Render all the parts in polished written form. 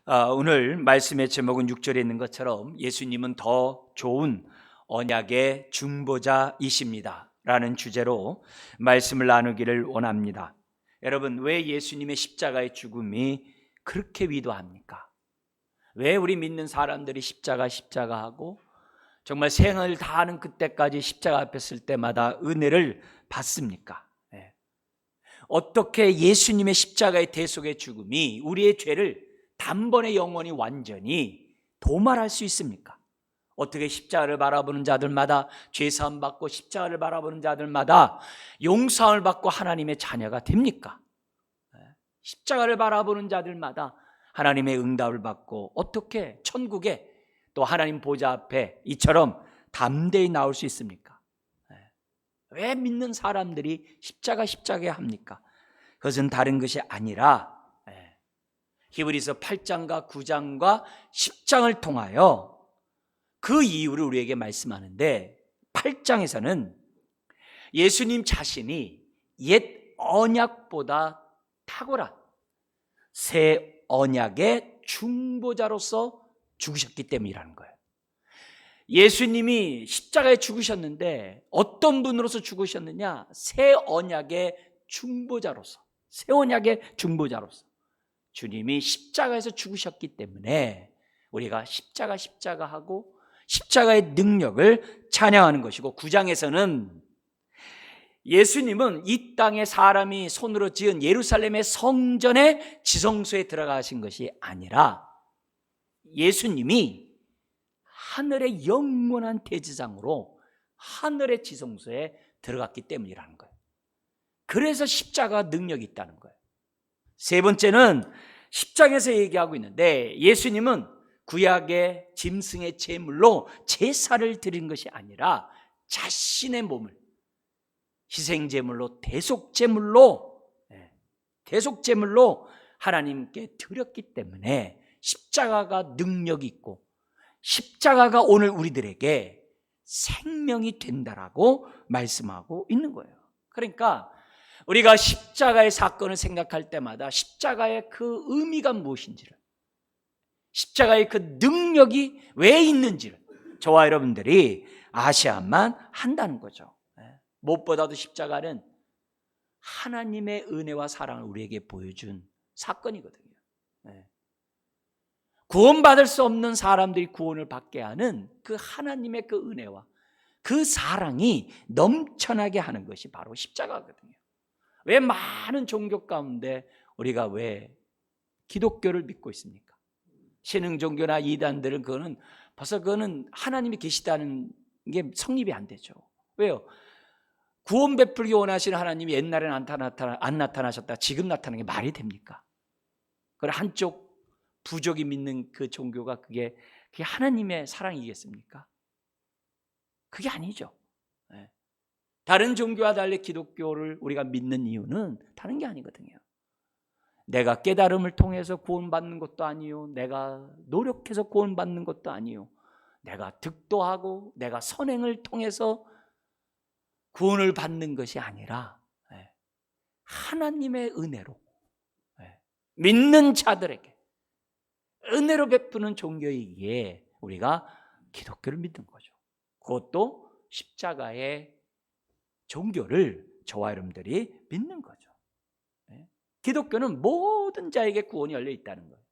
오늘 말씀의 제목은 6절에 있는 것처럼 예수님은 더 좋은 언약의 중보자이십니다 라는 주제로 말씀을 나누기를 원합니다. 여러분, 왜 예수님의 십자가의 죽음이 그렇게 위도합니까? 왜 우리 믿는 사람들이 십자가 하고 정말 생을 다하는 그때까지 십자가 앞에 설 때마다 은혜를 받습니까? 어떻게 예수님의 십자가의 대속의 죽음이 우리의 죄를 단번에 영원히 완전히 도말할 수 있습니까? 어떻게 십자가를 바라보는 자들마다 죄사함 받고 십자가를 바라보는 자들마다 용서함을 받고 하나님의 자녀가 됩니까? 십자가를 바라보는 자들마다 하나님의 응답을 받고 어떻게 천국에 또 하나님 보좌 앞에 이처럼 담대히 나올 수 있습니까? 왜 믿는 사람들이 십자가 합니까? 그것은 다른 것이 아니라 히브리서 8장과 9장과 10장을 통하여 그 이유를 우리에게 말씀하는데, 8장에서는 예수님 자신이 옛 언약보다 탁월한 새 언약의 중보자로서 죽으셨기 때문이라는 거예요. 예수님이 십자가에 죽으셨는데 어떤 분으로서 죽으셨느냐? 새 언약의 중보자로서, 새 언약의 중보자로서 주님이 십자가에서 죽으셨기 때문에 우리가 십자가 하고 십자가의 능력을 찬양하는 것이고, 9장에서는 예수님은 이 땅에 사람이 손으로 지은 예루살렘의 성전의 지성소에 들어가신 것이 아니라 예수님이 하늘의 영원한 대지상으로 하늘의 지성소에 들어갔기 때문이라는 거예요. 그래서 십자가 능력이 있다는 거예요. 세 번째는 10장에서 얘기하고 있는데, 예수님은 구약의 짐승의 제물로 제사를 드린 것이 아니라 자신의 몸을 희생제물로 대속제물로 하나님께 드렸기 때문에 십자가가 능력이 있고 십자가가 오늘 우리들에게 생명이 된다라고 말씀하고 있는 거예요. 그러니까 우리가 십자가의 사건을 생각할 때마다 십자가의 그 의미가 무엇인지를, 십자가의 그 능력이 왜 있는지를 저와 여러분들이 아셔야만 한다는 거죠. 무엇보다도 십자가는 하나님의 은혜와 사랑을 우리에게 보여준 사건이거든요. 구원받을 수 없는 사람들이 구원을 받게 하는 그 하나님의 그 은혜와 그 사랑이 넘쳐나게 하는 것이 바로 십자가거든요. 왜 많은 종교 가운데 우리가 왜 기독교를 믿고 있습니까? 신흥 종교나 이단들은 그거는 하나님이 계시다는 게 성립이 안 되죠. 왜요? 구원 베풀기 원하시는 하나님이 옛날에는 안 나타나셨다 지금 나타나는 게 말이 됩니까? 그걸 한쪽 부족이 믿는 그 종교가 그게 하나님의 사랑이겠습니까? 그게 아니죠. 다른 종교와 달리 기독교를 우리가 믿는 이유는 다른 게 아니거든요. 내가 깨달음을 통해서 구원받는 것도 아니요, 내가 노력해서 구원받는 것도 아니요, 내가 득도하고 내가 선행을 통해서 구원을 받는 것이 아니라 하나님의 은혜로 믿는 자들에게 은혜로 베푸는 종교이기에 우리가 기독교를 믿는 거죠. 그것도 십자가의 종교를 저와 여러분들이 믿는 거죠. 기독교는 모든 자에게 구원이 열려 있다는 거예요.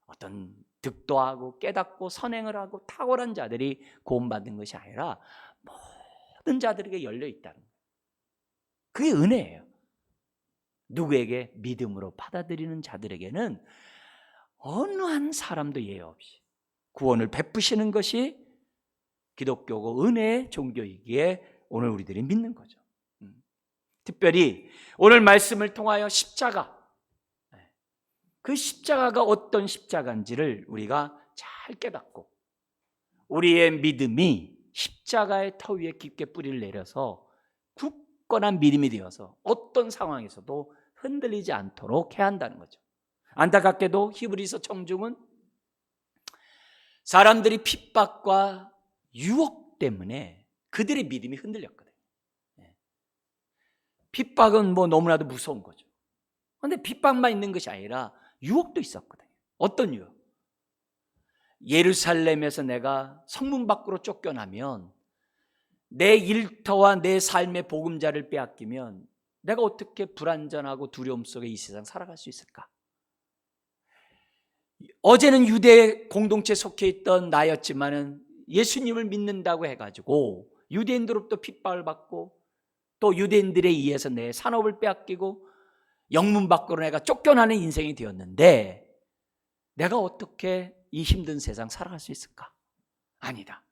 어떤 득도하고 깨닫고 선행을 하고 탁월한 자들이 구원받는 것이 아니라 모든 자들에게 열려 있다는 거예요. 그게 은혜예요. 누구에게? 믿음으로 받아들이는 자들에게는 어느 한 사람도 예외 없이 구원을 베푸시는 것이 기독교고 은혜의 종교이기에 오늘 우리들이 믿는 거죠. 특별히 오늘 말씀을 통하여 십자가, 그 십자가가 어떤 십자가인지를 우리가 잘 깨닫고 우리의 믿음이 십자가의 터 위에 깊게 뿌리를 내려서 굳건한 믿음이 되어서 어떤 상황에서도 흔들리지 않도록 해야 한다는 거죠. 안타깝게도 히브리서 청중은 사람들이 핍박과 유혹 때문에 그들의 믿음이 흔들렸거든요. 핍박은 너무나도 무서운 거죠. 그런데 핍박만 있는 것이 아니라 유혹도 있었거든요. 어떤 이유? 예루살렘에서 내가 성문 밖으로 쫓겨나면, 내 일터와 내 삶의 보금자리를 빼앗기면 내가 어떻게 불안전하고 두려움 속에 이 세상 살아갈 수 있을까? 어제는 유대 공동체에 속해 있던 나였지만은 예수님을 믿는다고 해가지고 유대인들로부터 핍박을 받고, 또 유대인들에 의해서 내 산업을 빼앗기고 영문 밖으로 내가 쫓겨나는 인생이 되었는데, 내가 어떻게 이 힘든 세상 살아갈 수 있을까? 아니다.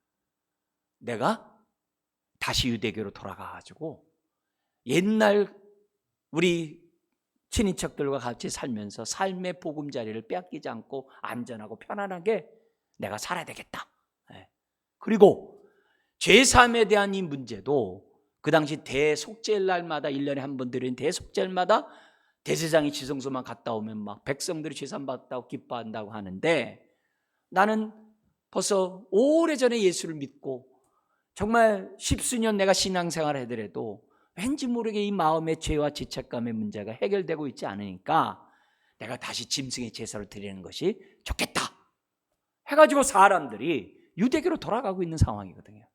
내가 다시 유대교로 돌아가가지고 옛날 우리 친인척들과 같이 살면서 삶의 보금자리를 빼앗기지 않고 안전하고 편안하게 내가 살아야 되겠다. 그리고 죄사함에 대한 이 문제도 그 당시 대속죄일 날마다 1년에 한 번 드리는 대속죄일마다 대제사장이 지성소만 갔다 오면 막 백성들이 죄사함 받았다고 기뻐한다고 하는데, 나는 벌써 오래전에 예수를 믿고 정말 십수년 내가 신앙생활을 하더라도 왠지 모르게 이 마음의 죄와 죄책감의 문제가 해결되고 있지 않으니까 내가 다시 짐승의 제사를 드리는 것이 좋겠다 해가지고 사람들이 유대교로 돌아가고 있는 상황이거든요.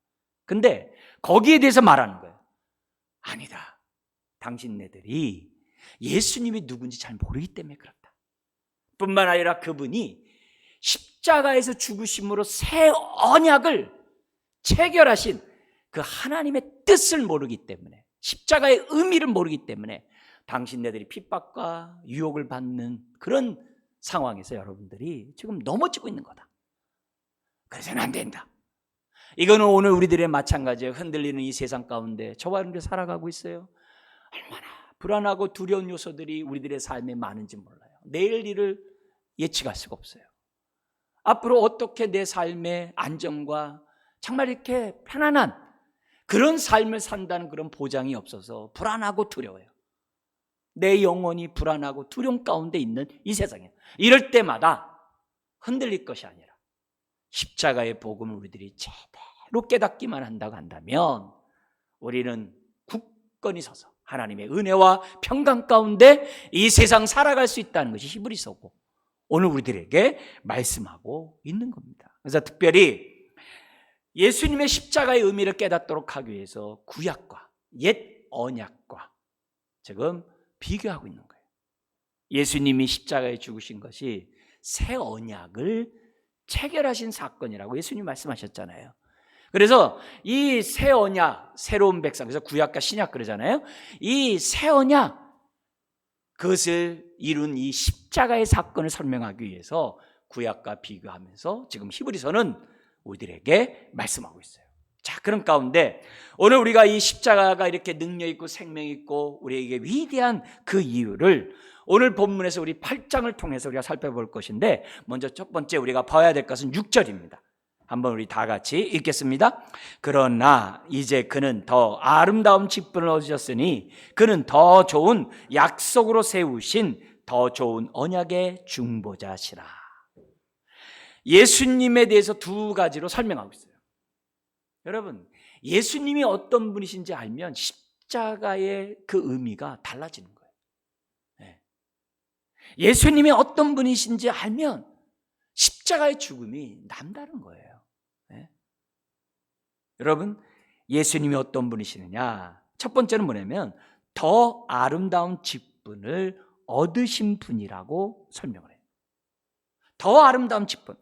근데 거기에 대해서 말하는 거예요. 아니다. 당신네들이 예수님이 누군지 잘 모르기 때문에 그렇다. 뿐만 아니라 그분이 십자가에서 죽으심으로 새 언약을 체결하신 그 하나님의 뜻을 모르기 때문에, 십자가의 의미를 모르기 때문에 당신네들이 핍박과 유혹을 받는 그런 상황에서 여러분들이 지금 넘어지고 있는 거다. 그래서는 안 된다. 이거는 오늘 우리들의 마찬가지예요. 흔들리는 이 세상 가운데 저와 여러분들이 살아가고 있어요. 얼마나 불안하고 두려운 요소들이 우리들의 삶에 많은지 몰라요. 내일 일을 예측할 수가 없어요. 앞으로 어떻게 내 삶의 안정과 정말 이렇게 편안한 그런 삶을 산다는 그런 보장이 없어서 불안하고 두려워요. 내 영혼이 불안하고 두려움 가운데 있는 이 세상에, 이럴 때마다 흔들릴 것이 아니라 십자가의 복음을 우리들이 제대로 깨닫기만 한다면 우리는 굳건히 서서 하나님의 은혜와 평강 가운데 이 세상 살아갈 수 있다는 것이 히브리서고 오늘 우리들에게 말씀하고 있는 겁니다. 그래서 특별히 예수님의 십자가의 의미를 깨닫도록 하기 위해서 구약과 옛 언약과 지금 비교하고 있는 거예요. 예수님이 십자가에 죽으신 것이 새 언약을 체결하신 사건이라고 예수님 말씀하셨잖아요. 그래서 이 새 언약, 새로운 백성, 그래서 구약과 신약 그러잖아요. 이 새 언약, 그것을 이룬 이 십자가의 사건을 설명하기 위해서 구약과 비교하면서 지금 히브리서는 우리들에게 말씀하고 있어요. 자, 그런 가운데 오늘 우리가 이 십자가가 이렇게 능력 있고 생명 있고 우리에게 위대한 그 이유를 오늘 본문에서 우리 8장을 통해서 우리가 살펴볼 것인데, 먼저 첫 번째 우리가 봐야 될 것은 6절입니다. 한번 우리 다 같이 읽겠습니다. 그러나 이제 그는 더 아름다운 직분을 얻으셨으니 그는 더 좋은 약속으로 세우신 더 좋은 언약의 중보자시라. 예수님에 대해서 두 가지로 설명하고 있어요. 여러분, 예수님이 어떤 분이신지 알면 십자가의 그 의미가 달라지는 거예요. 예수님이 어떤 분이신지 알면 십자가의 죽음이 남다른 거예요. 여러분, 예수님이 어떤 분이시느냐? 첫 번째는 뭐냐면 더 아름다운 직분을 얻으신 분이라고 설명을 해요. 더 아름다운 직분.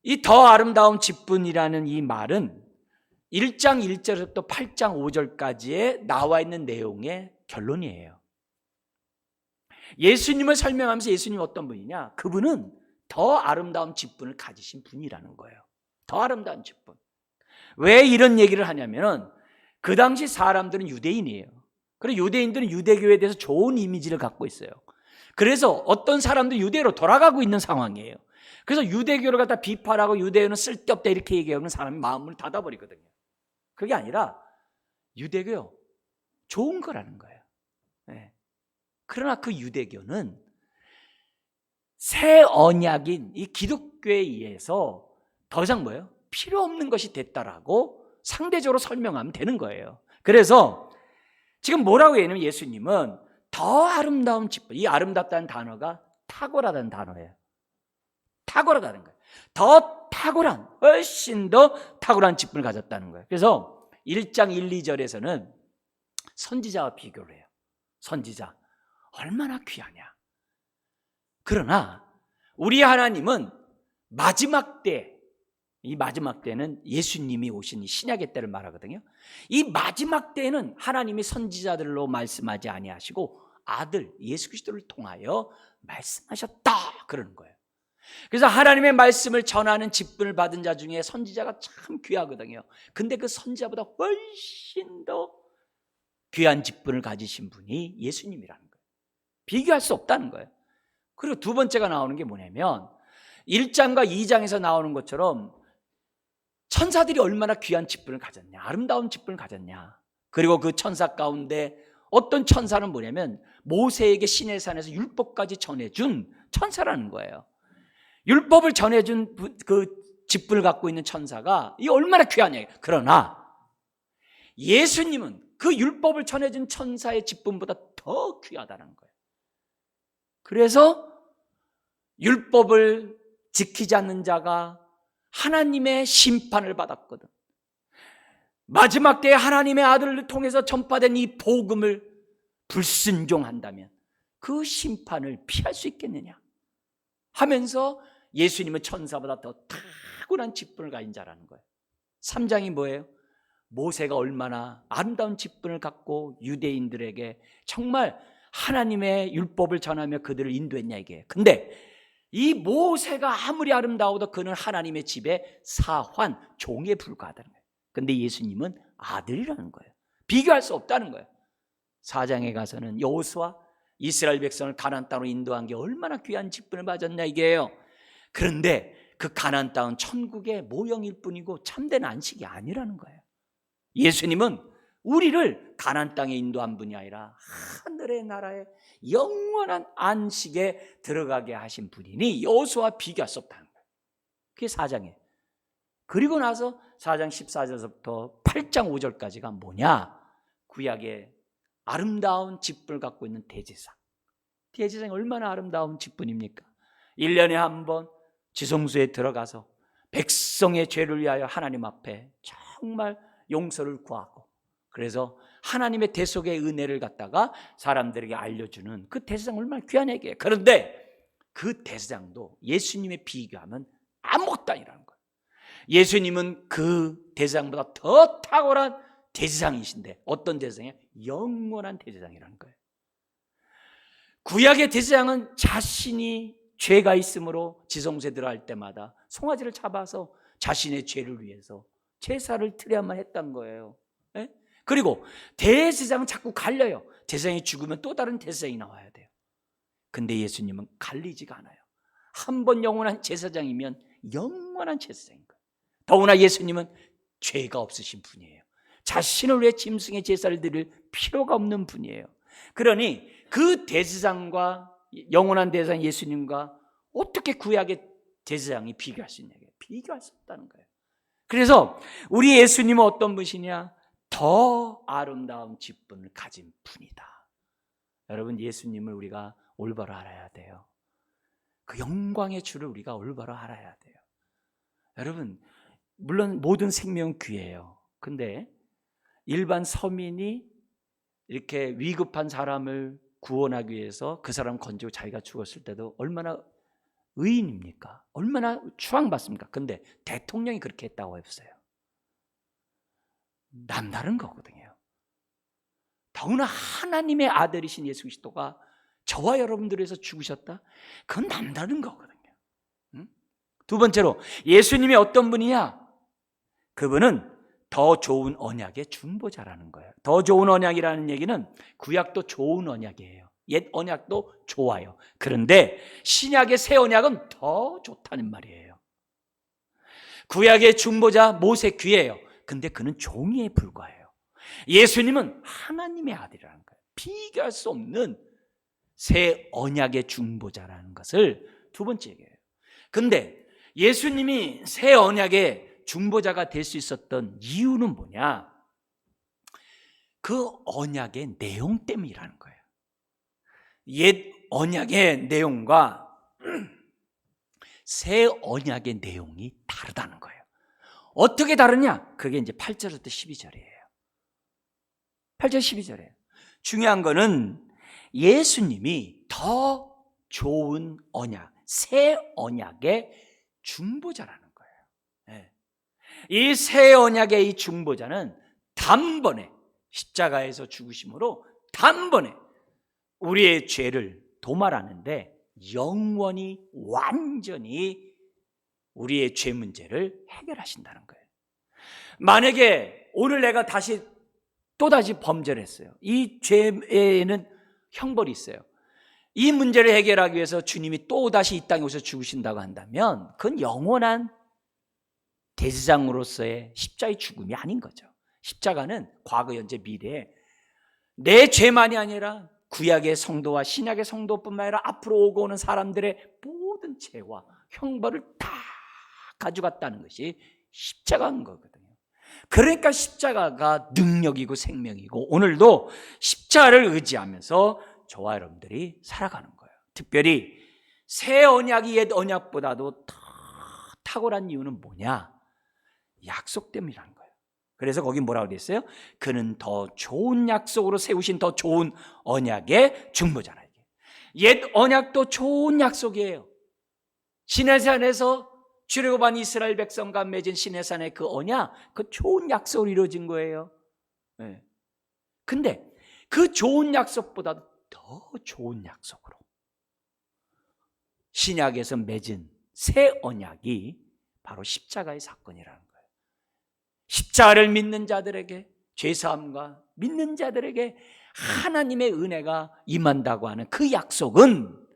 이 더 아름다운 직분이라는 이 말은 1장 1절부터 8장 5절까지에 나와 있는 내용의 결론이에요. 예수님을 설명하면서 예수님이 어떤 분이냐? 그분은 더 아름다운 직분을 가지신 분이라는 거예요. 더 아름다운 직분. 왜 이런 얘기를 하냐면은 그 당시 사람들은 유대인이에요. 그리고 유대인들은 유대교에 대해서 좋은 이미지를 갖고 있어요. 그래서 어떤 사람도 유대로 돌아가고 있는 상황이에요. 그래서 유대교를 갖다 비판하고 유대교는 쓸데없다 이렇게 얘기하는 사람이 마음을 닫아버리거든요. 그게 아니라 유대교 좋은 거라는 거예요. 그러나 그 유대교는 새 언약인 이 기독교에 의해서 더 이상 뭐예요? 필요 없는 것이 됐다라고 상대적으로 설명하면 되는 거예요. 그래서 지금 뭐라고 얘기하냐면 예수님은 더 아름다운 직분, 이 아름답다는 단어가 탁월하다는 단어예요. 탁월하다는 거예요. 더 탁월한, 훨씬 더 탁월한 직분을 가졌다는 거예요. 그래서 1장 1, 2절에서는 선지자와 비교를 해요. 선지자 얼마나 귀하냐. 그러나 우리 하나님은 마지막 때, 이 마지막 때는 예수님이 오신 이 신약의 때를 말하거든요. 이 마지막 때에는 하나님이 선지자들로 말씀하지 아니하시고 아들 예수 그리스도를 통하여 말씀하셨다 그러는 거예요. 그래서 하나님의 말씀을 전하는 직분을 받은 자 중에 선지자가 참 귀하거든요. 근데 그 선지자보다 훨씬 더 귀한 직분을 가지신 분이 예수님이라는 거예요. 비교할 수 없다는 거예요. 그리고 두 번째가 나오는 게 뭐냐면 1장과 2장에서 나오는 것처럼 천사들이 얼마나 귀한 직분을 가졌냐, 아름다운 직분을 가졌냐. 그리고 그 천사 가운데 어떤 천사는 뭐냐면 모세에게 시내산에서 율법까지 전해준 천사라는 거예요. 율법을 전해준 그 직분을 갖고 있는 천사가 이 얼마나 귀하냐. 그러나 예수님은 그 율법을 전해준 천사의 직분보다 더 귀하다는 거예요. 그래서 율법을 지키지 않는 자가 하나님의 심판을 받았거든. 마지막 때에 하나님의 아들을 통해서 전파된 이 복음을 불순종한다면 그 심판을 피할 수 있겠느냐 하면서 예수님은 천사보다 더 탁월한 직분을 가진 자라는 거예요. 3장이 뭐예요? 모세가 얼마나 아름다운 직분을 갖고 유대인들에게 정말 하나님의 율법을 전하며 그들을 인도했냐 이게. 근데 이 모세가 아무리 아름다워도 그는 하나님의 집에 사환, 종에 불과하다는 거예요. 근데 예수님은 아들이라는 거예요. 비교할 수 없다는 거예요. 4장에 가서는 여호수아 이스라엘 백성을 가나안 땅으로 인도한 게 얼마나 귀한 직분을 받았냐 이게요. 그런데 그 가나안 땅은 천국의 모형일 뿐이고 참된 안식이 아니라는 거예요. 예수님은 우리를 가나안 땅에 인도한 분이 아니라 하늘의 나라에 영원한 안식에 들어가게 하신 분이니 여호수아와 비교할 수 없다는 거예요. 그게 4장이에요. 그리고 나서 4장 14절부터 8장 5절까지가 뭐냐? 구약의 아름다운 직분을 갖고 있는 대제사장. 대제사장이 얼마나 아름다운 직분입니까? 1년에 한 번 지성소에 들어가서 백성의 죄를 위하여 하나님 앞에 정말 용서를 구하고, 그래서 하나님의 대속의 은혜를 갖다가 사람들에게 알려주는 그 대제사장 얼마나 귀한 얘기예요. 그런데 그 대제사장도 예수님에 비교하면 아무것도 아니라는 거예요. 예수님은 그 대제사장보다 더 탁월한 대제사장이신데 어떤 대제사장이에요? 영원한 대제사장이라는 거예요. 구약의 대제사장은 자신이 죄가 있으므로 지성소에 들어갈 때마다 송아지를 잡아서 자신의 죄를 위해서 제사를 드려야만 했던 거예요. 네? 그리고 대제사장은 자꾸 갈려요. 제사장이 죽으면 또 다른 대제사장이 나와야 돼요. 근데 예수님은 갈리지가 않아요. 한 번 영원한 제사장이면 영원한 제사장인 거예요. 더구나 예수님은 죄가 없으신 분이에요. 자신을 위해 짐승의 제사를 드릴 필요가 없는 분이에요. 그러니 그 대제사장과 영원한 대제사장 예수님과 어떻게 구약의 제사장이 비교할 수 있냐? 비교할 수 없다는 거예요. 그래서 우리 예수님은 어떤 분이냐? 더 아름다운 직분을 가진 분이다. 여러분, 예수님을 우리가 올바로 알아야 돼요. 그 영광의 주를 우리가 올바로 알아야 돼요. 여러분, 물론 모든 생명은 귀해요. 근데 일반 서민이 이렇게 위급한 사람을 구원하기 위해서 그 사람 건지고 자기가 죽었을 때도 얼마나 의인입니까? 얼마나 추앙받습니까? 근데 대통령이 그렇게 했다고 했어요. 남다른 거거든요. 더구나 하나님의 아들이신 예수 그리스도가 저와 여러분들을 위해서 죽으셨다? 그건 남다른 거거든요. 두 번째로 예수님이 어떤 분이냐? 그분은 더 좋은 언약의 중보자라는 거예요. 더 좋은 언약이라는 얘기는 구약도 좋은 언약이에요. 옛 언약도 좋아요. 그런데 신약의 새 언약은 더 좋다는 말이에요. 구약의 중보자 모세 귀해요. 근데 그는 종이에 불과해요. 예수님은 하나님의 아들이라는 거예요. 비교할 수 없는 새 언약의 중보자라는 것을 두 번째 얘기해요. 근데 예수님이 새 언약의 중보자가 될 수 있었던 이유는 뭐냐? 그 언약의 내용 때문이라는 거예요. 옛 언약의 내용과 새 언약의 내용이 다르다는 거예요. 어떻게 다르냐? 그게 이제 8절부터 12절이에요. 8절 12절이에요. 중요한 거는 예수님이 더 좋은 언약, 새 언약의 중보자라는 거예요. 이 새 언약의 이 중보자는 단번에 십자가에서 죽으심으로 단번에 우리의 죄를 도말하는데 영원히 완전히 우리의 죄 문제를 해결하신다는 거예요. 만약에 오늘 내가 또다시 범죄를 했어요. 이 죄에는 형벌이 있어요. 이 문제를 해결하기 위해서 주님이 또다시 이 땅에 오셔서 죽으신다고 한다면 그건 영원한 대제사장으로서의 십자가의 죽음이 아닌 거죠. 십자가는 과거, 현재, 미래에 내 죄만이 아니라 구약의 성도와 신약의 성도뿐만 아니라 앞으로 오고 오는 사람들의 모든 죄와 형벌을 다 가져갔다는 것이 십자가인 거거든요. 그러니까 십자가가 능력이고 생명이고 오늘도 십자가를 의지하면서 저와 여러분들이 살아가는 거예요. 특별히 새 언약이 옛 언약보다도 더 탁월한 이유는 뭐냐? 약속 때문이라는 거예요. 그래서 거기 뭐라고 되어 있어요? 그는 더 좋은 약속으로 세우신 더 좋은 언약의 중보자라. 옛 언약도 좋은 약속이에요. 시내산에서 출애굽한 이스라엘 백성과 맺은 시내산의 그 언약, 그 좋은 약속으로 이루어진 거예요. 근데 그 좋은 약속보다 더 좋은 약속으로 신약에서 맺은 새 언약이 바로 십자가의 사건이라는 거예요. 십자가를 믿는 자들에게 죄사함과 믿는 자들에게 하나님의 은혜가 임한다고 하는 그 약속은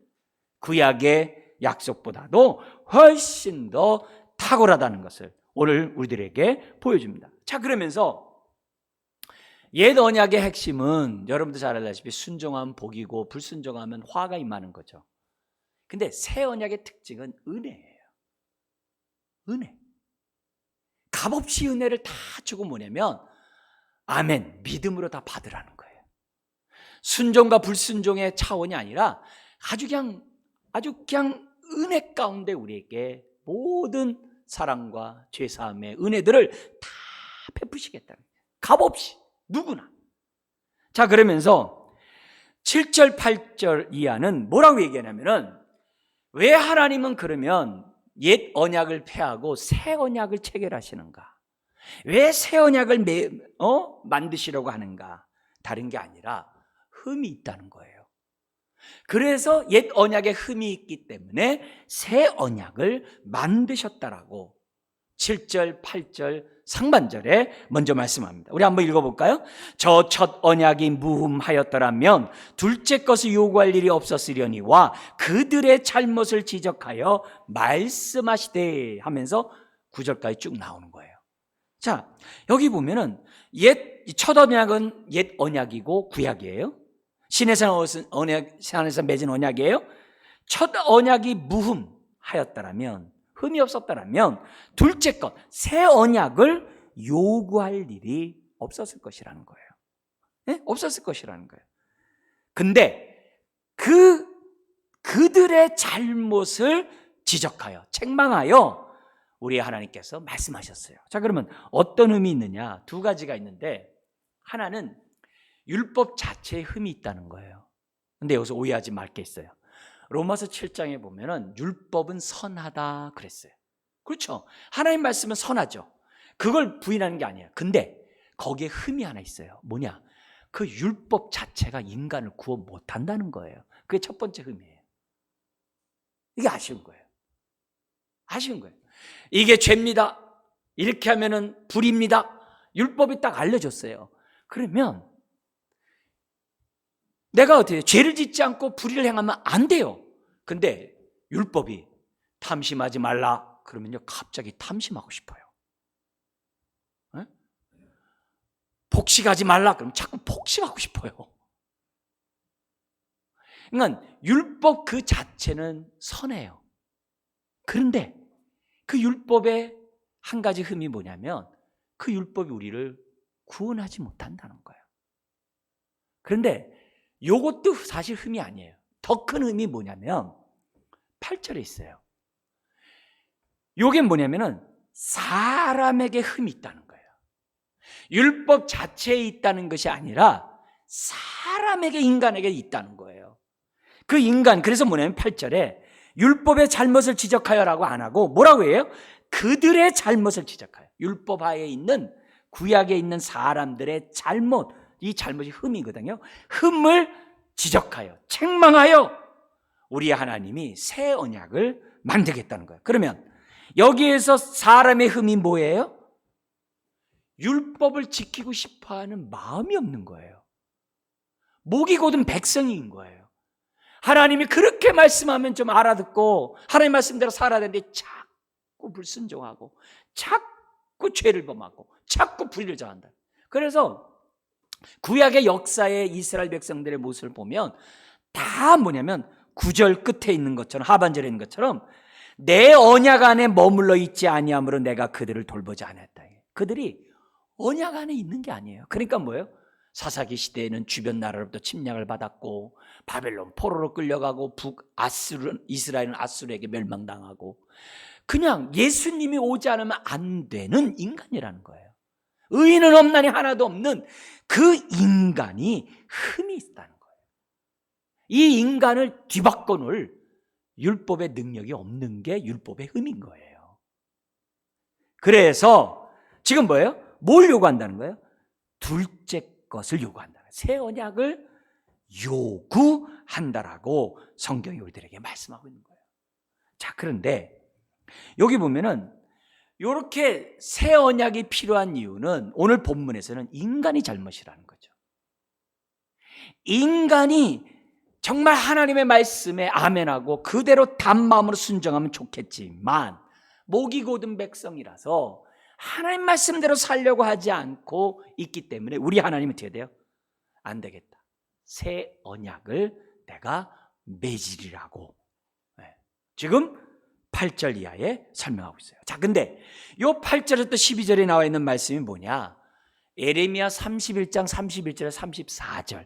구약의 약속보다도 훨씬 더 탁월하다는 것을 오늘 우리들에게 보여줍니다. 자, 그러면서 옛 언약의 핵심은 여러분도 잘 알다시피 순종하면 복이고 불순종하면 화가 임하는 거죠. 근데 새 언약의 특징은 은혜예요. 은혜. 값없이 은혜를 다 주고 뭐냐면 아멘, 믿음으로 다 받으라는 거예요. 순종과 불순종의 차원이 아니라 아주 그냥 은혜 가운데 우리에게 모든 사랑과 죄사함의 은혜들을 다 베푸시겠다는 거예요. 값없이 누구나. 자, 그러면서 7절 8절 이하는 뭐라고 얘기하냐면은 왜 하나님은 그러면 옛 언약을 폐하고 새 언약을 체결하시는가? 왜 새 언약을 만드시려고 하는가? 다른 게 아니라 흠이 있다는 거예요. 그래서 옛 언약에 흠이 있기 때문에 새 언약을 만드셨다라고 7절, 8절 상반절에 먼저 말씀합니다. 우리 한번 읽어볼까요? 저 첫 언약이 무흠하였더라면 둘째 것을 요구할 일이 없었으려니와 그들의 잘못을 지적하여 말씀하시되 하면서 9절까지 쭉 나오는 거예요. 자, 여기 보면은 첫 언약은 옛 언약이고 구약이에요. 신에서 맺은 언약이에요. 첫 언약이 무흠하였더라면, 흠이 없었더라면 둘째 것, 새 언약을 요구할 일이 없었을 것이라는 거예요. 네? 없었을 것이라는 거예요. 근데 그들의 잘못을 지적하여 책망하여 우리 하나님께서 말씀하셨어요. 자, 그러면 어떤 흠이 있느냐? 두 가지가 있는데 하나는 율법 자체에 흠이 있다는 거예요. 근데 여기서 오해하지 말 게 있어요. 로마서 7장에 보면은 율법은 선하다 그랬어요. 그렇죠. 하나님 말씀은 선하죠. 그걸 부인하는 게 아니에요. 근데 거기에 흠이 하나 있어요. 뭐냐? 그 율법 자체가 인간을 구원 못한다는 거예요. 그게 첫 번째 흠이에요. 이게 아쉬운 거예요. 아쉬운 거예요. 이게 죄입니다. 이렇게 하면은 불입니다. 율법이 딱 알려줬어요. 그러면 내가 어떻게 해요? 죄를 짓지 않고 불의를 행하면 안 돼요. 근데 율법이 탐심하지 말라 그러면요 갑자기 탐심하고 싶어요. 네? 폭식하지 말라 그러면 자꾸 폭식하고 싶어요. 그러니까 율법 그 자체는 선해요. 그런데 그 율법의 한 가지 흠이 뭐냐면 그 율법이 우리를 구원하지 못한다는 거예요. 그런데 이것도 사실 흠이 아니에요. 더 큰 흠이 뭐냐면 8절에 있어요. 요게 뭐냐면은 사람에게 흠이 있다는 거예요. 율법 자체에 있다는 것이 아니라 사람에게, 인간에게 있다는 거예요. 그 인간, 그래서 뭐냐면 8절에 율법의 잘못을 지적하여라고 안 하고 뭐라고 해요? 그들의 잘못을 지적하여. 율법 하에 있는, 구약에 있는 사람들의 잘못, 이 잘못이 흠이거든요. 흠을 지적하여, 책망하여 우리 하나님이 새 언약을 만들겠다는 거예요. 그러면 여기에서 사람의 흠이 뭐예요? 율법을 지키고 싶어하는 마음이 없는 거예요. 목이 곧은 백성인 거예요. 하나님이 그렇게 말씀하면 좀 알아듣고 하나님 말씀대로 살아야 되는데 자꾸 불순종하고 자꾸 죄를 범하고 자꾸 불의를 저한다. 그래서 구약의 역사의 이스라엘 백성들의 모습을 보면 다 뭐냐면 9절 끝에 있는 것처럼, 하반절에 있는 것처럼 내 언약 안에 머물러 있지 아니함으로 내가 그들을 돌보지 않았다. 그들이 언약 안에 있는 게 아니에요. 그러니까 뭐예요? 사사기 시대에는 주변 나라로부터 침략을 받았고 바벨론 포로로 끌려가고 이스라엘은 아수르에게 멸망당하고 그냥 예수님이 오지 않으면 안 되는 인간이라는 거예요. 의인은 없나니 하나도 없는 그 인간이 흠이 있다는 거예요. 이 인간을 뒤바꿔 놓을 율법의 능력이 없는 게 율법의 흠인 거예요. 그래서 지금 뭐예요? 뭘 요구한다는 거예요? 둘째 것을 요구한다. 새 언약을 요구한다라고 성경이 우리들에게 말씀하고 있는 거예요. 자, 그런데 여기 보면은 이렇게 새 언약이 필요한 이유는 오늘 본문에서는 인간이 잘못이라는 거죠. 인간이 정말 하나님의 말씀에 아멘하고 그대로 단마음으로 순종하면 좋겠지만 목이 곧은 백성이라서 하나님 말씀대로 살려고 하지 않고 있기 때문에 우리 하나님은 어떻게 돼요? 안 되겠다. 새 언약을 내가 맺으리라고 지금 8절 이하에 설명하고 있어요. 자, 근데 이 8절에서 12절에 나와 있는 말씀이 뭐냐? 예레미야 31장 31절에 34절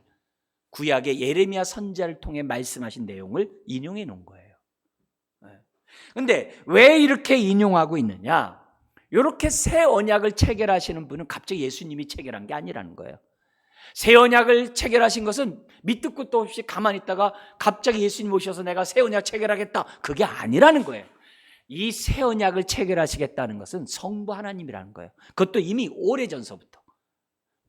구약의 예레미야 선지자를 통해 말씀하신 내용을 인용해 놓은 거예요. 근데 왜 이렇게 인용하고 있느냐? 이렇게 새 언약을 체결하시는 분은 갑자기 예수님이 체결한 게 아니라는 거예요. 새 언약을 체결하신 것은 밑도 끝도 없이 가만히 있다가 갑자기 예수님 오셔서 내가 새 언약 체결하겠다, 그게 아니라는 거예요. 이 새 언약을 체결하시겠다는 것은 성부 하나님이라는 거예요. 그것도 이미 오래전서부터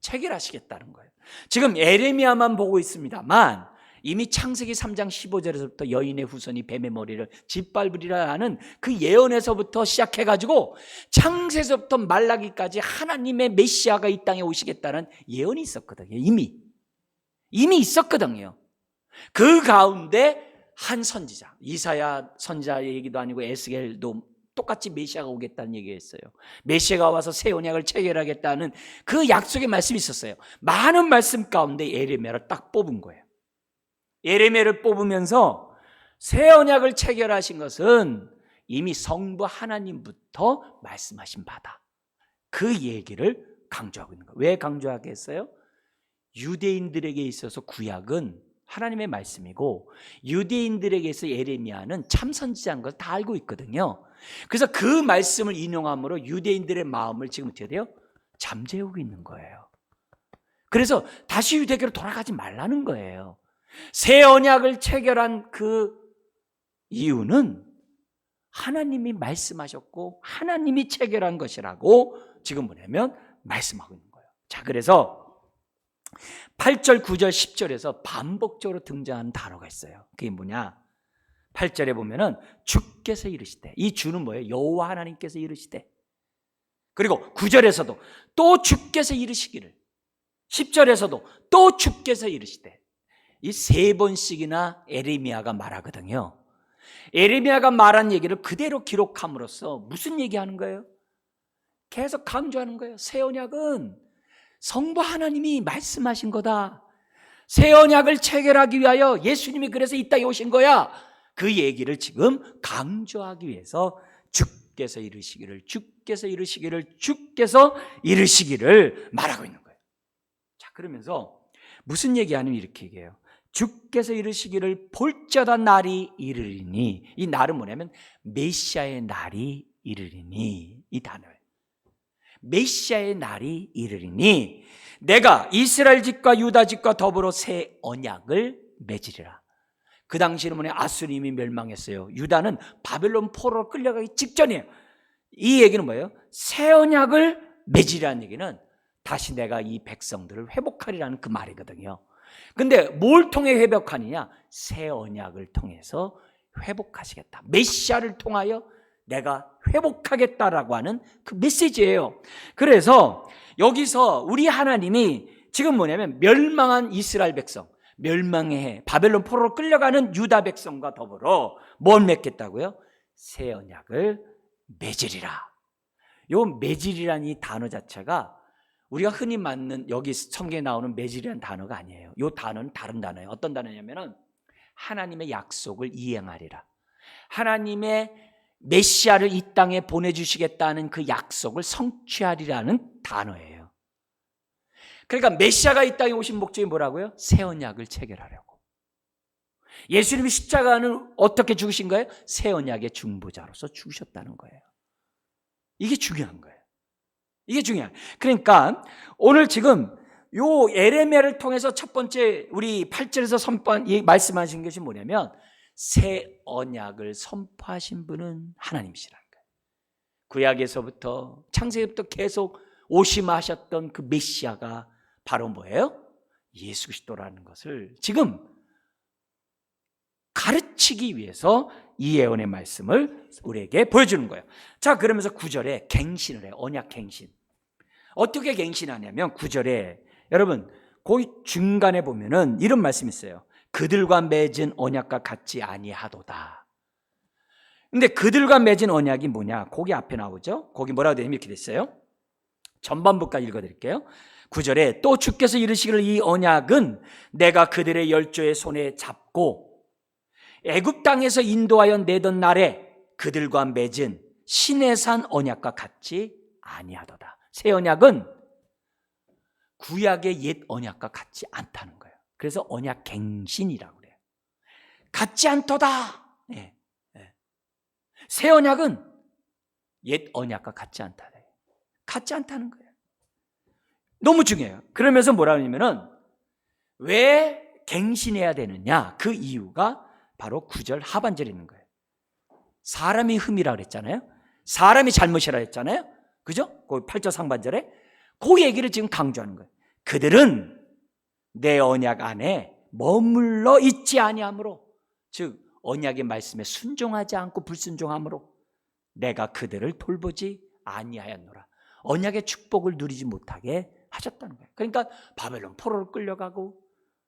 체결하시겠다는 거예요. 지금 예레미야만 보고 있습니다만 이미 창세기 3장 15절에서부터 여인의 후손이 뱀의 머리를 짓밟으리라 하는 그 예언에서부터 시작해가지고 창세에서부터 말라기까지 하나님의 메시아가 이 땅에 오시겠다는 예언이 있었거든요. 이미 있었거든요. 그 가운데 한 선지자, 이사야 선지자 얘기도 아니고 에스겔도 똑같이 메시아가 오겠다는 얘기했어요. 메시아가 와서 새 언약을 체결하겠다는 그 약속의 말씀이 있었어요. 많은 말씀 가운데 예레미야를 딱 뽑은 거예요. 예레미야를 뽑으면서 새 언약을 체결하신 것은 이미 성부 하나님부터 말씀하신 바다. 그 얘기를 강조하고 있는 거예요. 왜 강조하게 했어요? 유대인들에게 있어서 구약은 하나님의 말씀이고 유대인들에게 있어서 예레미야는 참선지자인 걸 다 알고 있거든요. 그래서 그 말씀을 인용함으로 유대인들의 마음을 지금 어떻게 돼요? 잠재우고 있는 거예요. 그래서 다시 유대교로 돌아가지 말라는 거예요. 새 언약을 체결한 그 이유는 하나님이 말씀하셨고 하나님이 체결한 것이라고 지금 뭐냐면 말씀하고 있는 거예요. 자, 그래서 8절, 9절, 10절에서 반복적으로 등장하는 단어가 있어요. 그게 뭐냐? 8절에 보면은 주께서 이르시되, 이 주는 뭐예요? 여호와 하나님께서 이르시되. 그리고 9절에서도 또 주께서 이르시기를, 10절에서도 또 주께서 이르시되. 이 세 번씩이나 예레미야가 말하거든요. 예레미야가 말한 얘기를 그대로 기록함으로써 무슨 얘기하는 거예요? 계속 강조하는 거예요. 새 언약은 성부 하나님이 말씀하신 거다. 새 언약을 체결하기 위하여 예수님이 그래서 이 땅에 오신 거야. 그 얘기를 지금 강조하기 위해서 주께서 이르시기를, 주께서 이르시기를, 주께서 이르시기를 말하고 있는 거예요. 자, 그러면서 무슨 얘기하냐면 이렇게 얘기해요. 주께서 이르시기를 볼지어다 날이 이르리니, 이 날은 뭐냐면 메시아의 날이 이르리니, 이 단어예요. 메시아의 날이 이르리니 내가 이스라엘 집과 유다 집과 더불어 새 언약을 맺으리라. 그 당시에는 뭐냐, 아수르는 이미 멸망했어요. 유다는 바벨론 포로로 끌려가기 직전이에요. 이 얘기는 뭐예요? 새 언약을 맺으리라는 얘기는 다시 내가 이 백성들을 회복하리라는 그 말이거든요. 근데 뭘 통해 회복하느냐? 새 언약을 통해서 회복하시겠다. 메시아를 통하여 내가 회복하겠다라고 하는 그 메시지예요. 그래서 여기서 우리 하나님이 지금 뭐냐면 멸망한 이스라엘 백성, 멸망해 바벨론 포로로 끌려가는 유다 백성과 더불어 뭘 맺겠다고요? 새 언약을 맺으리라. 요 맺으리라는 이 단어 자체가 우리가 흔히 맞는 여기 성경에 나오는 맺으리라는 단어가 아니에요. 요 단어는 다른 단어예요. 어떤 단어냐면은 하나님의 약속을 이행하리라. 하나님의 메시아를 이 땅에 보내주시겠다는 그 약속을 성취하리라는 단어예요. 그러니까 메시아가 이 땅에 오신 목적이 뭐라고요? 새 언약을 체결하려고. 예수님이 십자가는 어떻게 죽으신 거예요? 새 언약의 중보자로서 죽으셨다는 거예요. 이게 중요한 거예요. 이게 중요해요. 그러니까 오늘 지금 요 에레미야를 통해서 첫 번째 우리 8절에서 선포한 이 말씀하신 것이 뭐냐면 새 언약을 선포하신 분은 하나님이시라는 거예요. 구약에서부터 창세기부터 계속 오심하셨던 그 메시아가 바로 뭐예요? 예수 그리스도라는 것을 지금 가르치기 위해서 이 예언의 말씀을 우리에게 보여주는 거예요. 자, 그러면서 9절에 갱신을 해요. 언약 갱신. 어떻게 갱신하냐면 9절에 여러분 거기 중간에 보면은 이런 말씀이 있어요. 그들과 맺은 언약과 같지 아니하도다. 근데 그들과 맺은 언약이 뭐냐? 거기 앞에 나오죠. 거기 뭐라고 되냐면 이렇게 됐어요. 전반부까지 읽어드릴게요. 9절에 또 주께서 이르시기를 이 언약은 내가 그들의 열조의 손에 잡고 애굽 땅에서 인도하여 내던 날에 그들과 맺은 시내산 언약과 같지 아니하도다. 새 언약은 구약의 옛 언약과 같지 않다는 거예요. 그래서 언약 갱신이라고 그래요. 같지 않도다. 네. 네. 새 언약은 옛 언약과 같지 않다. 같지 않다는 거예요. 너무 중요해요. 그러면서 뭐라 하냐면은 왜 갱신해야 되느냐? 그 이유가 바로 9절 하반절에 있는 거예요. 사람이 흠이라고 그랬잖아요. 사람이 잘못이라고 했잖아요. 그죠? 그 8절 상반절에 그 얘기를 지금 강조하는 거예요. 그들은 내 언약 안에 머물러 있지 아니하므로, 즉 언약의 말씀에 순종하지 않고 불순종함으로 내가 그들을 돌보지 아니하였노라. 언약의 축복을 누리지 못하게 하셨다는 거예요. 그러니까 바벨론 포로로 끌려가고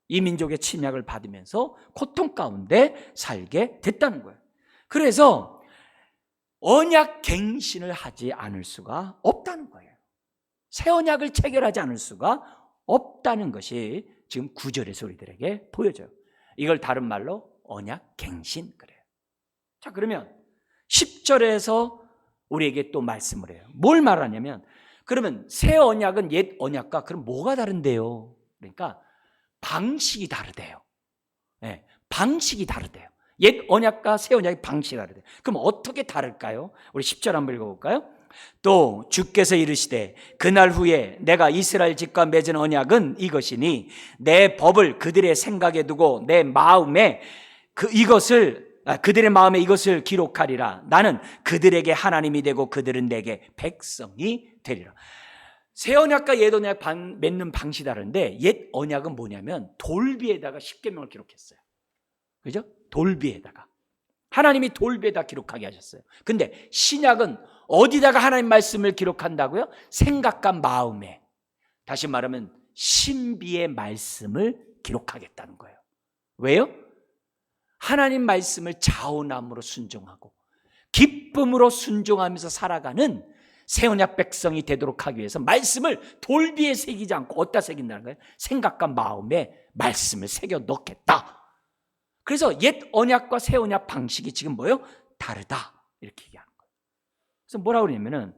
이 민족의 침략을 받으면서 고통 가운데 살게 됐다는 거예요. 그래서 언약 갱신을 하지 않을 수가 없다는 거예요. 새 언약을 체결하지 않을 수가 없다는 것이 지금 9절에서 우리들에게 보여져요. 이걸 다른 말로 언약 갱신 그래요. 자, 그러면 10절에서 우리에게 또 말씀을 해요. 뭘 말하냐면 그러면 새 언약은 옛 언약과 그럼 뭐가 다른데요? 그러니까 방식이 다르대요. 네, 방식이 다르대요. 옛 언약과 새 언약의 방식이 다르대요. 그럼 어떻게 다를까요? 우리 10절 한번 읽어볼까요? 또 주께서 이르시되 그날 후에 내가 이스라엘 집과 맺은 언약은 이것이니 내 법을 그들의 생각에 두고 내 마음에 그들의 마음에 이것을 기록하리라. 나는 그들에게 하나님이 되고 그들은 내게 백성이 되리라. 새 언약과 옛 언약 맺는 방식이 다른데 옛 언약은 뭐냐면 돌비에다가 십계명을 기록했어요. 그죠? 돌비에다가 하나님이 돌비에다 기록하게 하셨어요. 근데 신약은 어디다가 하나님 말씀을 기록한다고요? 생각과 마음에, 다시 말하면 신비의 말씀을 기록하겠다는 거예요. 왜요? 하나님 말씀을 자원함으로 순종하고 기쁨으로 순종하면서 살아가는 새 언약 백성이 되도록 하기 위해서 말씀을 돌비에 새기지 않고 어디다 새긴다는 거예요? 생각과 마음에 말씀을 새겨 넣겠다. 그래서 옛 언약과 새 언약 방식이 지금 뭐예요? 다르다. 이렇게 얘기하는 거예요. 그래서 뭐라고 그러냐면은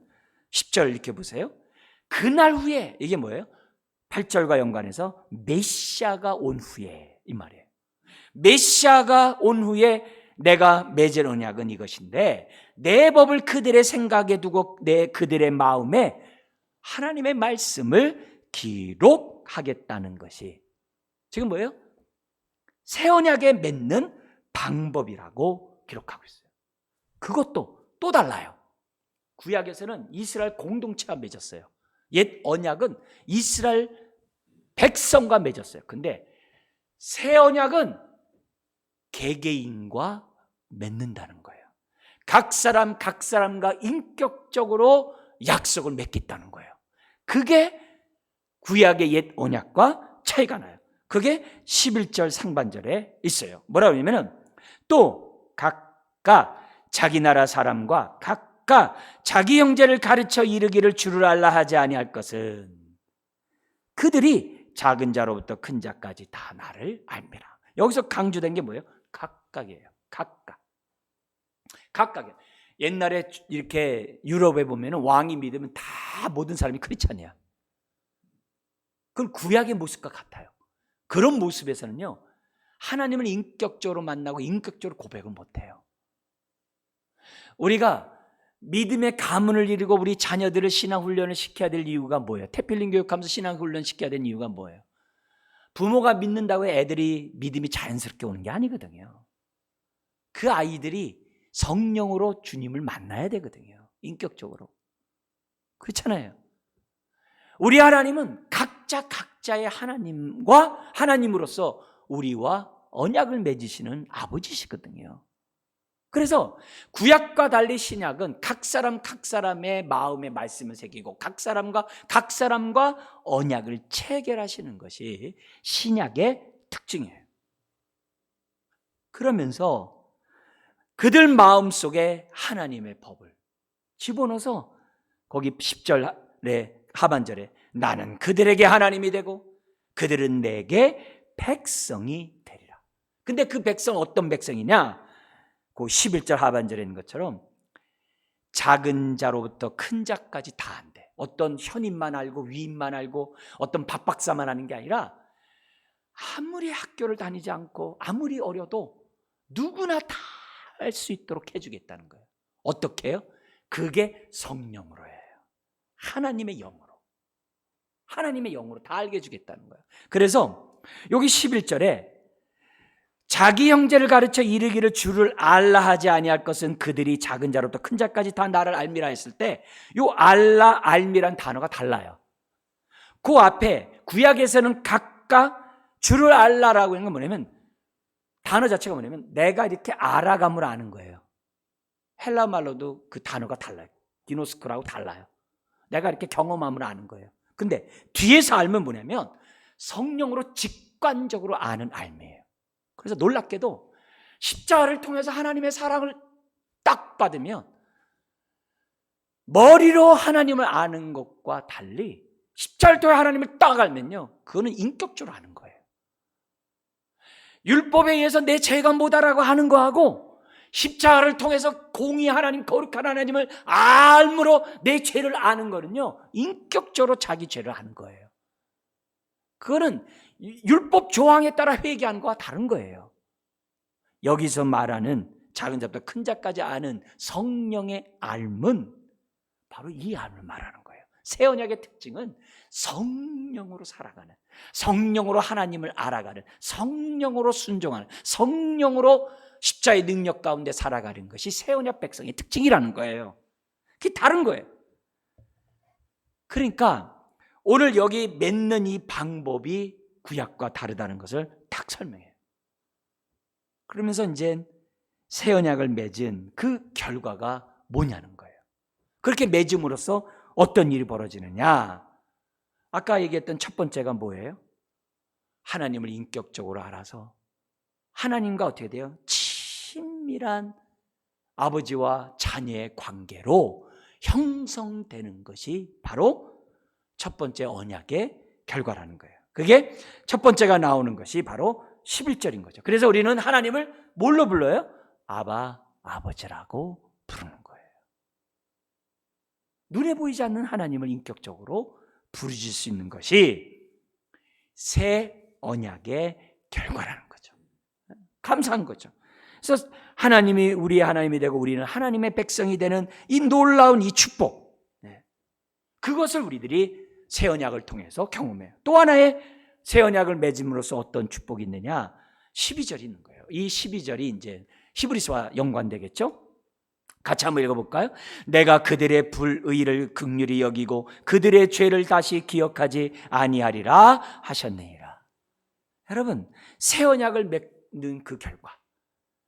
10절 이렇게 보세요. 그날 후에, 이게 뭐예요? 8절과 연관해서 메시아가 온 후에, 이 말이에요. 메시아가 온 후에 내가 맺은 언약은 이것인데 내 법을 그들의 생각에 두고 그들의 마음에 하나님의 말씀을 기록하겠다는 것이 지금 뭐예요? 새 언약에 맺는 방법이라고 기록하고 있어요. 그것도 또 달라요. 구약에서는 이스라엘 공동체가 맺었어요. 옛 언약은 이스라엘 백성과 맺었어요. 근데 새 언약은 개개인과 맺는다는 거예요. 각 사람과 인격적으로 약속을 맺겠다는 거예요. 그게 구약의 옛 언약과 차이가 나요. 그게 11절 상반절에 있어요. 뭐라고 하냐면은 또 각각 자기 나라 사람과 각각 자기 형제를 가르쳐 이르기를 주를 알라 하지 아니할 것은 그들이 작은 자로부터 큰 자까지 다 나를 알미라. 여기서 강조된 게 뭐예요? 각각이에요. 각각이에요. 옛날에 이렇게 유럽에 보면 왕이 믿으면 다 모든 사람이 크리스찬이야. 그건 구약의 모습과 같아요. 그런 모습에서는요, 하나님을 인격적으로 만나고 인격적으로 고백을 못해요. 우리가 믿음의 가문을 이루고 우리 자녀들을 신앙훈련을 시켜야 될 이유가 뭐예요? 태필린 교육하면서 신앙훈련 시켜야 될 이유가 뭐예요? 부모가 믿는다고 애들이 믿음이 자연스럽게 오는 게 아니거든요. 그 아이들이 성령으로 주님을 만나야 되거든요. 인격적으로. 그렇잖아요. 우리 하나님은 각자의 하나님과 하나님으로서 우리와 언약을 맺으시는 아버지시거든요. 그래서 구약과 달리 신약은 각 사람의 마음에 말씀을 새기고 각 사람과 언약을 체결하시는 것이 신약의 특징이에요. 그러면서 그들 마음속에 하나님의 법을 집어넣어서 거기 10절에 하반절에 나는 그들에게 하나님이 되고 그들은 내게 백성이 되리라. 근데 그 백성 어떤 백성이냐? 그 11절 하반절에 있는 것처럼 작은 자로부터 큰 자까지 다 한대. 어떤 현인만 알고 위인만 알고 어떤 밥박사만 하는 게 아니라 아무리 학교를 다니지 않고 아무리 어려도 누구나 다 할 수 있도록 해주겠다는 거예요. 어떻게 해요? 그게 성령으로 해요. 하나님의 영으로 다 알게 해주겠다는 거예요. 그래서 여기 11절에 자기 형제를 가르쳐 이르기를 주를 알라 하지 아니할 것은 그들이 작은 자로부터 큰 자까지 다 나를 알미라 했을 때 이 알라, 알미란 단어가 달라요. 그 앞에 구약에서는 각각 주를 알라라고 하는 건 뭐냐면 단어 자체가 뭐냐면 내가 이렇게 알아감을 아는 거예요. 헬라 말로도 그 단어가 달라요. 디노스코라고 달라요. 내가 이렇게 경험함을 아는 거예요. 근데 뒤에서 알면 뭐냐면 성령으로 직관적으로 아는 알미예요. 그래서 놀랍게도 십자가를 통해서 하나님의 사랑을 딱 받으면 머리로 하나님을 아는 것과 달리 십자가를 통해 하나님을 딱 알면요, 그거는 인격적으로 아는 거예요. 율법에 의해서 내 죄가 뭐다라고 하는 거하고 십자가를 통해서 공의 하나님, 거룩한 하나님을 알므로 내 죄를 아는 거는요, 인격적으로 자기 죄를 아는 거예요. 그거는 율법 조항에 따라 회개하는 거와 다른 거예요. 여기서 말하는 작은 자부터 큰 자까지 아는 성령의 알문, 바로 이 알을 말하는 거예요. 새 언약의 특징은 성령으로 살아가는, 성령으로 하나님을 알아가는, 성령으로 순종하는, 성령으로 십자의 능력 가운데 살아가는 것이 새 언약 백성의 특징이라는 거예요. 그게 다른 거예요. 그러니까 오늘 여기 맺는 이 방법이 구약과 다르다는 것을 딱 설명해요. 그러면서 이제 새 언약을 맺은 그 결과가 뭐냐는 거예요. 그렇게 맺음으로써 어떤 일이 벌어지느냐? 아까 얘기했던 첫 번째가 뭐예요? 하나님을 인격적으로 알아서 하나님과 어떻게 돼요? 친밀한 아버지와 자녀의 관계로 형성되는 것이 바로 첫 번째 언약의 결과라는 거예요. 그게 첫 번째가 나오는 것이 바로 11절인 거죠. 그래서 우리는 하나님을 뭘로 불러요? 아바, 아버지라고 부르는 거예요. 눈에 보이지 않는 하나님을 인격적으로 부르실 수 있는 것이 새 언약의 결과라는 거죠. 감사한 거죠. 그래서 하나님이 우리의 하나님이 되고 우리는 하나님의 백성이 되는 이 놀라운 이 축복, 그것을 우리들이 새 언약을 통해서 경험해요. 또 하나의 새 언약을 맺음으로써 어떤 축복이 있느냐? 12절이 있는 거예요. 이 12절이 이제 히브리서와 연관되겠죠? 같이 한번 읽어볼까요? 내가 그들의 불의를 긍휼히 여기고 그들의 죄를 다시 기억하지 아니하리라 하셨느니라. 여러분, 새 언약을 맺는 그 결과,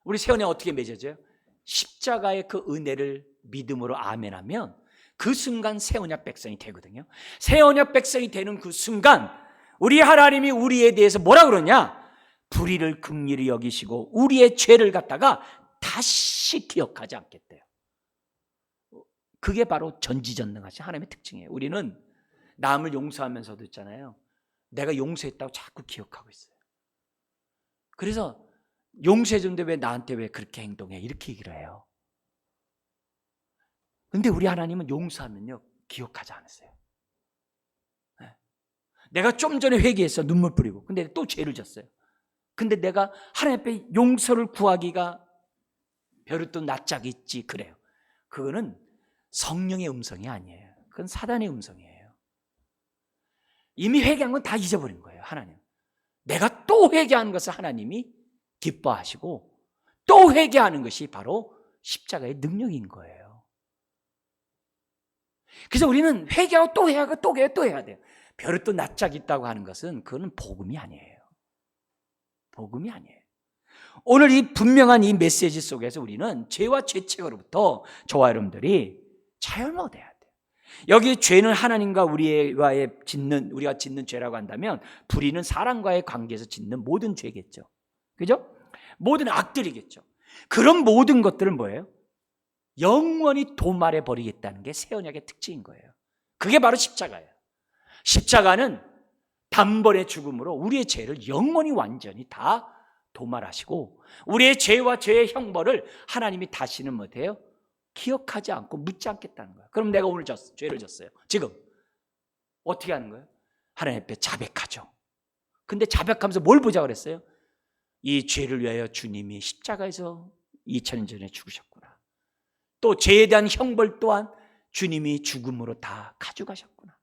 우리 새 언약 어떻게 맺어져요? 십자가의 그 은혜를 믿음으로 아멘하면 그 순간 새 언약 백성이 되거든요. 새 언약 백성이 되는 그 순간 우리 하나님이 우리에 대해서 뭐라 그러냐? 불의를 긍휼히 여기시고 우리의 죄를 갖다가 다시 기억하지 않겠대요. 그게 바로 전지전능하신 하나님의 특징이에요. 우리는 남을 용서하면서도 있잖아요, 내가 용서했다고 자꾸 기억하고 있어요. 그래서 용서해줬는데 왜 나한테 왜 그렇게 행동해? 이렇게 얘기를 해요. 근데 우리 하나님은 용서하면요 기억하지 않았어요. 내가 좀 전에 회개했어, 눈물 뿌리고. 근데 또 죄를 졌어요. 근데 내가 하나님 앞에 용서를 구하기가 벼르도 낯짝이 있지 그래요. 그거는 성령의 음성이 아니에요. 그건 사단의 음성이에요. 이미 회개한 건 다 잊어버린 거예요. 하나님, 내가 또 회개하는 것을 하나님이 기뻐하시고 또 회개하는 것이 바로 십자가의 능력인 거예요. 그래서 우리는 회개하고 또 해야 하고 또 해야 돼요. 벼르도 낯짝이 있다고 하는 것은 그거는 복음이 아니에요. 복음이 아니에요. 오늘 이 분명한 이 메시지 속에서 우리는 죄와 죄책으로부터 저와 여러분들이 자유를 얻어야 돼요. 여기 죄는 하나님과 우리가 짓는 죄라고 한다면 불의는 사람과의 관계에서 짓는 모든 죄겠죠. 그죠? 모든 악들이겠죠. 그런 모든 것들은 뭐예요? 영원히 도말해 버리겠다는 게 새 언약의 특징인 거예요. 그게 바로 십자가예요. 십자가는 단번의 죽음으로 우리의 죄를 영원히 완전히 다 도말하시고 우리의 죄와 죄의 형벌을 하나님이 다시는 못해요, 기억하지 않고 묻지 않겠다는 거예요. 그럼 내가 오늘 죄를 졌어요. 지금 어떻게 하는 거예요? 하나님 앞에 자백하죠. 근데 자백하면서 뭘 보자 그랬어요? 이 죄를 위하여 주님이 십자가에서 2000년 전에 죽으셨구나. 또 죄에 대한 형벌 또한 주님이 죽음으로 다 가져가셨구나.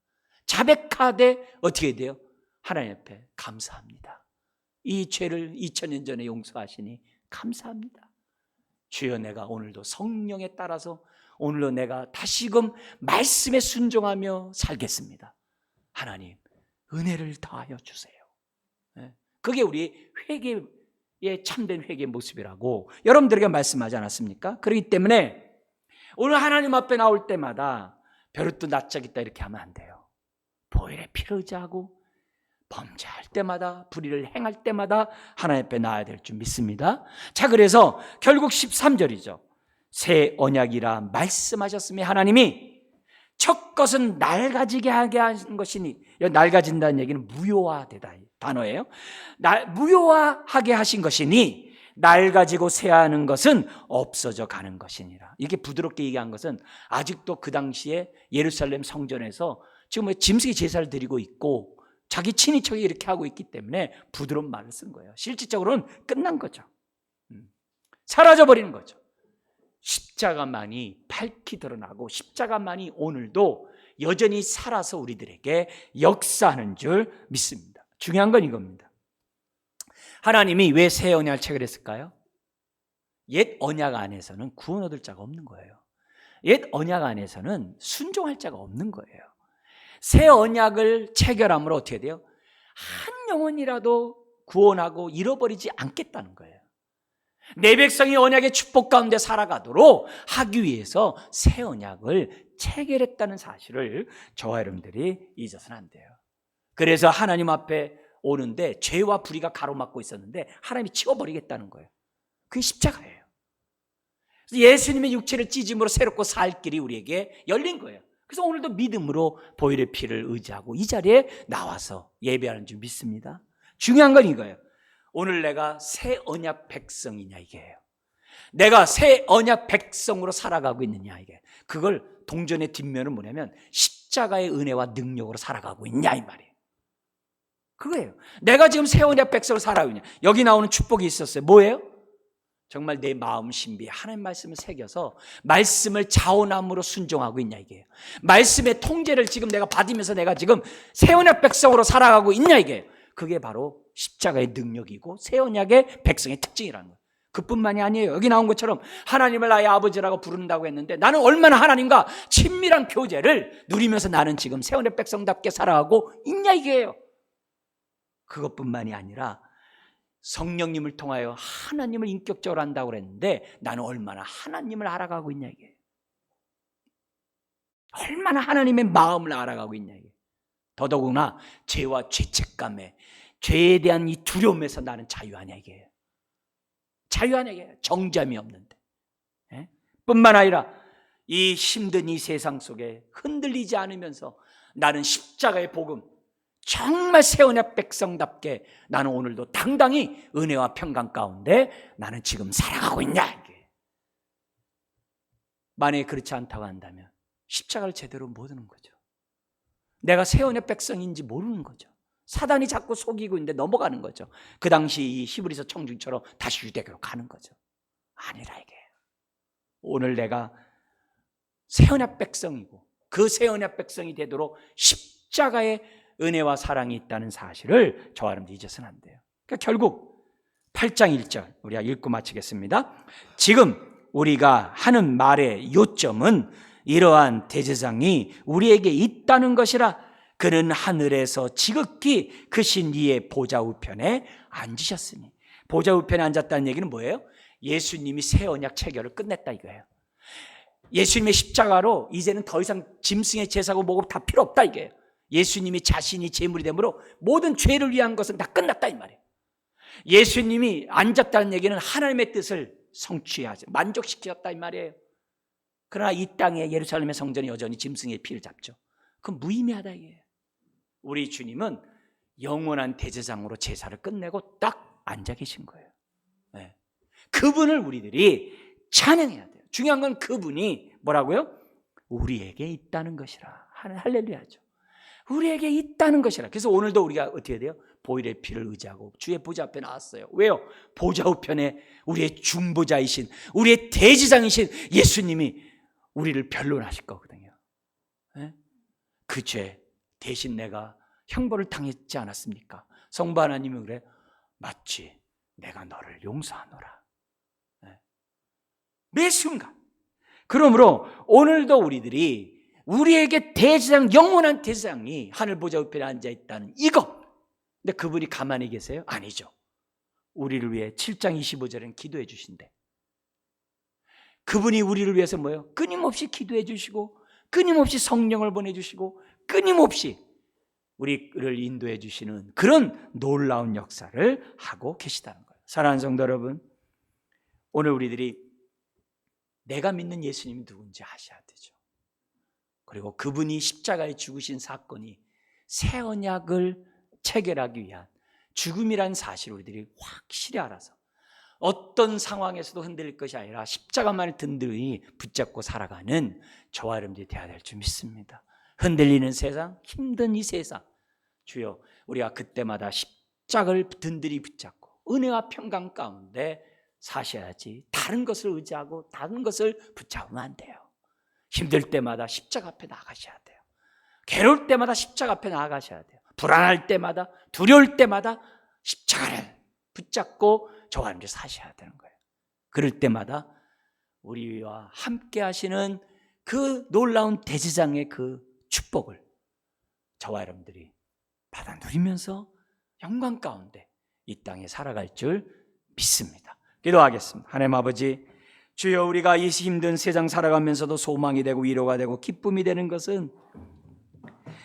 자백하되 어떻게 돼요? 하나님 앞에 감사합니다. 이 죄를 2000년 전에 용서하시니 감사합니다. 주여, 내가 오늘도 성령에 따라서 오늘도 내가 다시금 말씀에 순종하며 살겠습니다. 하나님, 은혜를 더하여 주세요. 그게 우리 회개의 참된 회개의 모습이라고 여러분들에게 말씀하지 않았습니까? 그렇기 때문에 오늘 하나님 앞에 나올 때마다 벼르도 낯짝 있다 이렇게 하면 안 돼요. 보혈의 피를 의지하고 범죄할 때마다, 불의를 행할 때마다 하나님 앞에 나아야 될 줄 믿습니다. 자, 그래서 결국 13절이죠. 새 언약이라 말씀하셨으며 하나님이 첫 것은 낡아지게 하게 하신 것이니, 낡아진다는 얘기는 무효화되다 단어예요. 무효화하게 하신 것이니 낡아지고 쇠하는 것은 없어져 가는 것이니라. 이렇게 부드럽게 얘기한 것은 아직도 그 당시에 예루살렘 성전에서 지금 짐승의 제사를 드리고 있고 자기 친인척이 이렇게 하고 있기 때문에 부드러운 말을 쓴 거예요. 실질적으로는 끝난 거죠. 사라져버리는 거죠. 십자가만이 밝히 드러나고 십자가만이 오늘도 여전히 살아서 우리들에게 역사하는 줄 믿습니다. 중요한 건 이겁니다. 하나님이 왜 새 언약을 체결했을까요? 옛 언약 안에서는 구원 얻을 자가 없는 거예요. 옛 언약 안에서는 순종할 자가 없는 거예요. 새 언약을 체결함으로 어떻게 돼요? 한 영혼이라도 구원하고 잃어버리지 않겠다는 거예요. 내 백성이 언약의 축복 가운데 살아가도록 하기 위해서 새 언약을 체결했다는 사실을 저와 여러분들이 잊어서는 안 돼요. 그래서 하나님 앞에 오는데 죄와 불의가 가로막고 있었는데 하나님이 치워버리겠다는 거예요. 그게 십자가예요. 예수님의 육체를 찢음으로 새롭고 살 길이 우리에게 열린 거예요. 그래서 오늘도 믿음으로 보혈의 피를 의지하고 이 자리에 나와서 예배하는 줄 믿습니다. 중요한 건 이거예요. 오늘 내가 새 언약 백성이냐 이게예요. 내가 새 언약 백성으로 살아가고 있느냐 이게. 그걸 동전의 뒷면은 뭐냐면 십자가의 은혜와 능력으로 살아가고 있냐 이 말이에요. 그거예요. 내가 지금 새 언약 백성으로 살아가고 있냐. 여기 나오는 축복이 있었어요. 뭐예요? 정말 내 마음 신비에 하나님 말씀을 새겨서 말씀을 자원함으로 순종하고 있냐 이게요. 말씀의 통제를 지금 내가 받으면서 내가 지금 새 언약 백성으로 살아가고 있냐 이게요. 그게 바로 십자가의 능력이고 새 언약의 백성의 특징이라는 거예요. 그뿐만이 아니에요. 여기 나온 것처럼 하나님을 나의 아버지라고 부른다고 했는데 나는 얼마나 하나님과 친밀한 교제를 누리면서 나는 지금 새 언약 백성답게 살아가고 있냐 이게요. 그것뿐만이 아니라 성령님을 통하여 하나님을 인격적으로 한다고 그랬는데 나는 얼마나 하나님을 알아가고 있냐 이게. 얼마나 하나님의 마음을 알아가고 있냐 이게. 더더구나 죄와 죄책감에 죄에 대한 이 두려움에서 나는 자유하냐 이게. 자유하냐 이게. 정잠이 없는데. 뿐만 아니라 이 힘든 이 세상 속에 흔들리지 않으면서 나는 십자가의 복음 정말 새 언약 백성답게 나는 오늘도 당당히 은혜와 평강 가운데 나는 지금 살아가고 있냐 이게. 만약에 그렇지 않다고 한다면 십자가를 제대로 모르는 거죠. 내가 새 언약 백성인지 모르는 거죠. 사단이 자꾸 속이고 있는데 넘어가는 거죠. 그 당시 이 히브리서 청중처럼 다시 유대교로 가는 거죠. 아니라 이게 오늘 내가 새 언약 백성이고 그 새 언약 백성이 되도록 십자가의 은혜와 사랑이 있다는 사실을 저와 여러분들 잊어서는 안 돼요. 그러니까 결국 8장 1절 우리가 읽고 마치겠습니다. 지금 우리가 하는 말의 요점은 이러한 대제사장이 우리에게 있다는 것이라. 그는 하늘에서 지극히 크신 이의 보좌 우편에 앉으셨으니. 보좌 우편에 앉았다는 얘기는 뭐예요? 예수님이 새 언약 체결을 끝냈다 이거예요. 예수님의 십자가로 이제는 더 이상 짐승의 제사고 뭐고 다 필요 없다 이게요. 예수님이 자신이 제물이 되므로 모든 죄를 위한 것은 다 끝났다 이 말이에요. 예수님이 앉았다는 얘기는 하나님의 뜻을 성취하지 만족시켰다 이 말이에요. 그러나 이 땅에 예루살렘의 성전이 여전히 짐승의 피를 잡죠. 그건 무의미하다 이게. 우리 주님은 영원한 대제사장으로 제사를 끝내고 딱 앉아 계신 거예요. 네. 그분을 우리들이 찬양해야 돼요. 중요한 건 그분이 뭐라고요? 우리에게 있다는 것이라. 할렐루야죠. 우리에게 있다는 것이라. 그래서 오늘도 우리가 어떻게 해야 돼요? 보혈의 피를 의지하고 주의 보좌 앞에 나왔어요. 왜요? 보좌 우편에 우리의 중보자이신 우리의 대제사장이신 예수님이 우리를 변론하실 거거든요. 네? 그 죄 대신 내가 형벌을 당했지 않았습니까? 성부 하나님이 그래 맞지 내가 너를 용서하노라. 네. 매 순간. 그러므로 오늘도 우리들이 우리에게 대제사장 영원한 대제사장이 하늘 보좌 우편에 앉아있다는 이거. 근데 그분이 가만히 계세요? 아니죠. 우리를 위해 7장 25절에는 기도해 주신대. 그분이 우리를 위해서 뭐예요? 끊임없이 기도해 주시고 끊임없이 성령을 보내주시고 끊임없이 우리를 인도해 주시는 그런 놀라운 역사를 하고 계시다는 거예요. 사랑하는 성도 여러분, 오늘 우리들이 내가 믿는 예수님이 누군지 아셔야 되죠. 그리고 그분이 십자가에 죽으신 사건이 새 언약을 체결하기 위한 죽음이라는 사실을 우리들이 확실히 알아서 어떤 상황에서도 흔들릴 것이 아니라 십자가만을 든든히 붙잡고 살아가는 저와 여러분들이 되어야 될 줄 믿습니다. 흔들리는 세상, 힘든 이 세상, 주여 우리가 그때마다 십자가를 든든히 붙잡고 은혜와 평강 가운데 사셔야지 다른 것을 의지하고 다른 것을 붙잡으면 안 돼요. 힘들 때마다 십자가 앞에 나가셔야 돼요. 괴로울 때마다 십자가 앞에 나가셔야 돼요. 불안할 때마다, 두려울 때마다 십자가를 붙잡고 저와 함께 사셔야 되는 거예요. 그럴 때마다 우리와 함께 하시는 그 놀라운 대제사장의 그 축복을 저와 여러분들이 받아 누리면서 영광 가운데 이 땅에 살아갈 줄 믿습니다. 기도하겠습니다. 하나님 아버지, 주여 우리가 이 힘든 세상 살아가면서도 소망이 되고 위로가 되고 기쁨이 되는 것은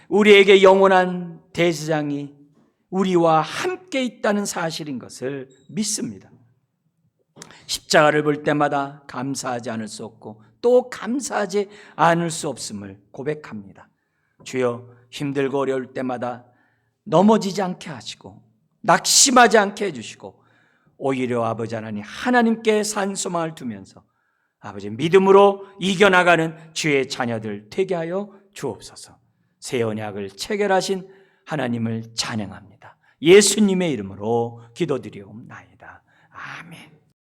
우리에게 영원한 대제사장이 우리와 함께 있다는 사실인 것을 믿습니다. 십자가를 볼 때마다 감사하지 않을 수 없고 또 감사하지 않을 수 없음을 고백합니다. 주여 힘들고 어려울 때마다 넘어지지 않게 하시고 낙심하지 않게 해주시고 오히려 아버지 하나님께 산소망을 두면서 아버지 믿음으로 이겨나가는 주의 자녀들 되게 하여 주옵소서. 새 언약을 체결하신 하나님을 찬양합니다. 예수님의 이름으로 기도드리옵나이다. 아멘.